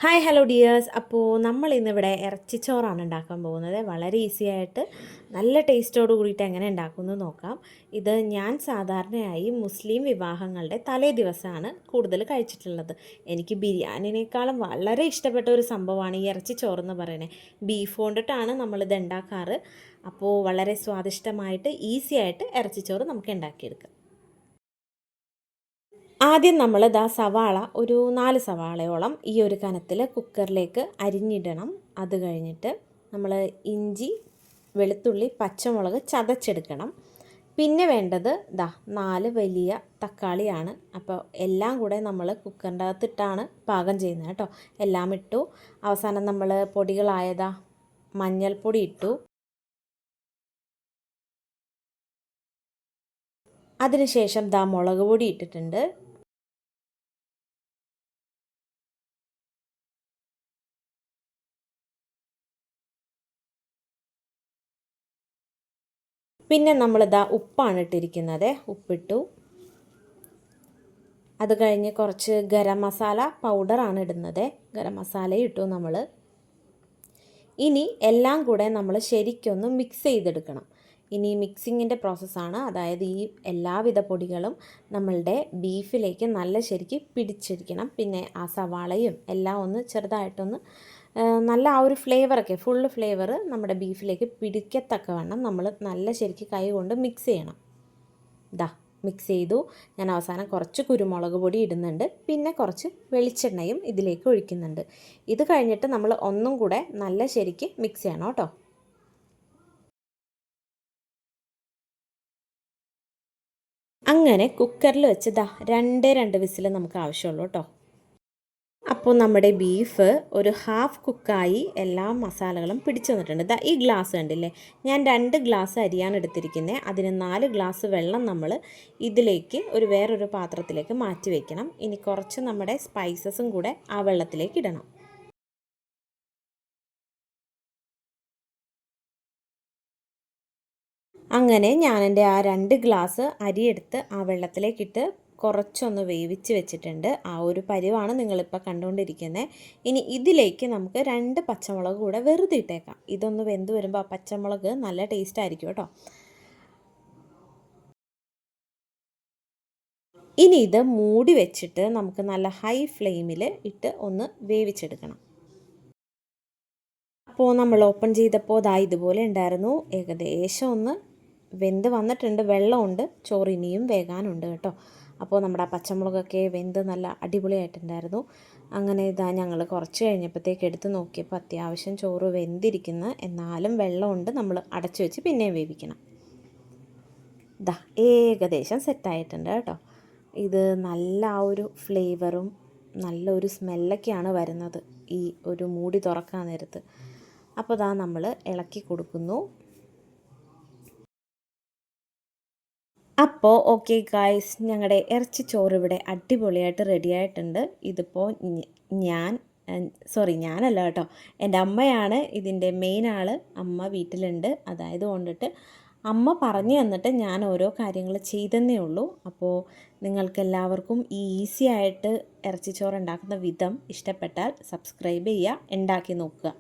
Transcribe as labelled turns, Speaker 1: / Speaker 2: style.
Speaker 1: Hi hello dears. അപ്പോൾ നമ്മൾ ഇന്നിവിടെ ഇറച്ചിച്ചോറാണ് ഉണ്ടാക്കാൻ പോകുന്നത്. വളരെ ഈസി ആയിട്ട് നല്ല ടേസ്റ്റോട് കൂടിയിട്ട് എങ്ങനെ ഉണ്ടാക്കുമെന്ന് നോക്കാം. ഇത് ഞാൻ സാധാരണയായി മുസ്ലിം വിവാഹങ്ങളുടെ തലേ ദിവസമാണ് കൂടുതൽ കഴിച്ചിട്ടുള്ളത്. എനിക്ക് ബിരിയാണിനേക്കാളും വളരെ ഇഷ്ടപ്പെട്ട ഒരു സംഭവമാണ് ഈ ഇറച്ചിച്ചോറെന്ന് പറയുന്നത്. ബീഫ് കൊണ്ടിട്ടാണ് നമ്മളിത് ഉണ്ടാക്കാറ്. അപ്പോൾ വളരെ സ്വാദിഷ്ടമായിട്ട് ഈസി ആയിട്ട് ഇറച്ചിച്ചോറ് നമുക്ക് ഉണ്ടാക്കിയെടുക്കാം. ആദ്യം നമ്മൾ സവാള ഒരു 4 സവാളയോളം ഈ ഒരു കനത്തിൽ കുക്കറിലേക്ക് അരിഞ്ഞിടണം. അത് കഴിഞ്ഞിട്ട് നമ്മൾ ഇഞ്ചി, വെളുത്തുള്ളി, പച്ചമുളക് ചതച്ചെടുക്കണം. പിന്നെ വേണ്ടത് 4 വലിയ തക്കാളിയാണ്. അപ്പോൾ എല്ലാം കൂടെ നമ്മൾ കുക്കറിൻ്റെ അകത്തിട്ടാണ് പാകം ചെയ്യുന്നത് കേട്ടോ. എല്ലാം ഇട്ടു. അവസാനം നമ്മൾ പൊടികളായതാ മഞ്ഞൾപ്പൊടി ഇട്ടു. അതിനുശേഷം മുളക് പൊടി ഇട്ടിട്ടുണ്ട്. പിന്നെ നമ്മളിതാ ഉപ്പാണ് ഇട്ടിരിക്കുന്നത്. ഉപ്പിട്ടു. അത് കഴിഞ്ഞ് കുറച്ച് ഗരം മസാല പൗഡറാണ് ഇടുന്നത്. ഗരം മസാലയും ഇട്ടു നമ്മൾ. ഇനി എല്ലാം കൂടെ നമ്മൾ ശരിക്കൊന്ന് മിക്സ് ചെയ്തെടുക്കണം. ഇനി മിക്സിങ്ങിൻ്റെ പ്രോസസ്സാണ്. അതായത് ഈ എല്ലാവിധ പൊടികളും നമ്മളുടെ ബീഫിലേക്ക് നല്ല ശരിക്ക് പിടിച്ചിരിക്കണം. പിന്നെ ആ സവാളയും എല്ലാം ഒന്ന് ചെറുതായിട്ടൊന്ന് നല്ല ആ ഒരു ഫ്ലേവറൊക്കെ ഫുള്ള് ഫ്ലേവർ നമ്മുടെ ബീഫിലേക്ക് പിടിക്കത്തക്കവണ്ണം നമ്മൾ നല്ല ശരിക്ക് കൈ കൊണ്ട് മിക്സ് ചെയ്യണം. മിക്സ് ചെയ്തു. ഞാൻ അവസാനം കുറച്ച് കുരുമുളക് പൊടി ഇടുന്നുണ്ട്. പിന്നെ കുറച്ച് വെളിച്ചെണ്ണയും ഇതിലേക്ക് ഒഴിക്കുന്നുണ്ട്. ഇത് കഴിഞ്ഞിട്ട് നമ്മൾ ഒന്നും കൂടെ നല്ല ശരിക്ക് മിക്സ് ചെയ്യണം കേട്ടോ. അങ്ങനെ കുക്കറിൽ വെച്ച് 2 വിസിൽ നമുക്ക് ആവശ്യമുള്ളൂ കേട്ടോ. അപ്പോൾ നമ്മുടെ ബീഫ് ഒരു ഹാഫ് കുക്കായി എല്ലാ മസാലകളും പിടിച്ചു വന്നിട്ടുണ്ട്. ഈ ഗ്ലാസ് കണ്ടില്ലേ, ഞാൻ 2 ഗ്ലാസ് അരിയാണ് എടുത്തിരിക്കുന്നത്. അതിന് 4 ഗ്ലാസ് വെള്ളം നമ്മൾ ഇതിലേക്ക് വേറൊരു പാത്രത്തിലേക്ക് മാറ്റി വയ്ക്കണം. ഇനി കുറച്ച് നമ്മുടെ സ്പൈസസും കൂടെ ആ വെള്ളത്തിലേക്ക് ഇടണം. അങ്ങനെ ഞാൻ എൻ്റെ ആ 2 ഗ്ലാസ് അരിയെടുത്ത് ആ വെള്ളത്തിലേക്കിട്ട് കുറച്ചൊന്ന് വേവിച്ച് വെച്ചിട്ടുണ്ട്. ആ ഒരു പരിവാണ് നിങ്ങളിപ്പോൾ കണ്ടുകൊണ്ടിരിക്കുന്നത്. ഇനി ഇതിലേക്ക് നമുക്ക് 2 പച്ചമുളക് കൂടെ വെറുതെ ഇട്ടേക്കാം. ഇതൊന്ന് വെന്ത് വരുമ്പോൾ ആ പച്ചമുളക് നല്ല ടേസ്റ്റ് ആയിരിക്കും കേട്ടോ. ഇനി ഇത് മൂടി വെച്ചിട്ട് നമുക്ക് നല്ല ഹൈ ഫ്ലെയിമിൽ ഇട്ട് ഒന്ന് വേവിച്ചെടുക്കണം. അപ്പോൾ നമ്മൾ ഓപ്പൺ ചെയ്തപ്പോൾ ഇതുപോലെ ഉണ്ടായിരുന്നു. ഏകദേശം ഒന്ന് വെന്ത് വന്നിട്ടുണ്ട്. വെള്ളമുണ്ട്. ചോറ് ഇനിയും വേകാനുണ്ട് കേട്ടോ. അപ്പോൾ നമ്മുടെ ആ പച്ചമുളകൊക്കെ വെന്ത് നല്ല അടിപൊളിയായിട്ടുണ്ടായിരുന്നു. അങ്ങനെ ഞങ്ങൾ കുറച്ച് കഴിഞ്ഞപ്പോഴത്തേക്ക് എടുത്ത് നോക്കിയപ്പോൾ അത്യാവശ്യം ചോറ് വെന്തിരിക്കുന്ന, എന്നാലും വെള്ളമുണ്ട്. നമ്മൾ അടച്ചു വെച്ച് പിന്നെയും വേവിക്കണം. ഏകദേശം സെറ്റായിട്ടുണ്ട് കേട്ടോ. ഇത് നല്ല ആ ഒരു ഫ്ലേവറും നല്ലൊരു സ്മെല്ലൊക്കെയാണ് വരുന്നത് ഈ ഒരു മൂടി തുറക്കാൻ നേരത്ത്. അപ്പോൾ നമ്മൾ ഇളക്കി കൊടുക്കുന്നു. അപ്പോൾ ഓക്കെ ഗായ്സ്, ഞങ്ങളുടെ ഇറച്ചിച്ചോറ് ഇവിടെ അടിപൊളിയായിട്ട് റെഡിയായിട്ടുണ്ട്. ഇതിപ്പോൾ ഞാനല്ല കേട്ടോ, എൻ്റെ അമ്മയാണ് ഇതിൻ്റെ മെയിൻ ആൾ. അമ്മ വീട്ടിലുണ്ട്. അതായത് കൊണ്ടിട്ട് അമ്മ പറഞ്ഞു തന്നിട്ട് ഞാൻ ഓരോ കാര്യങ്ങൾ ചെയ്തെന്നേ ഉള്ളൂ. അപ്പോൾ നിങ്ങൾക്കെല്ലാവർക്കും ഈ ഈസി ആയിട്ട് ഇറച്ചിച്ചോറ് ഉണ്ടാക്കുന്ന വിധം ഇഷ്ടപ്പെട്ടാൽ സബ്സ്ക്രൈബ് ചെയ്യുക, ഉണ്ടാക്കി നോക്കുക.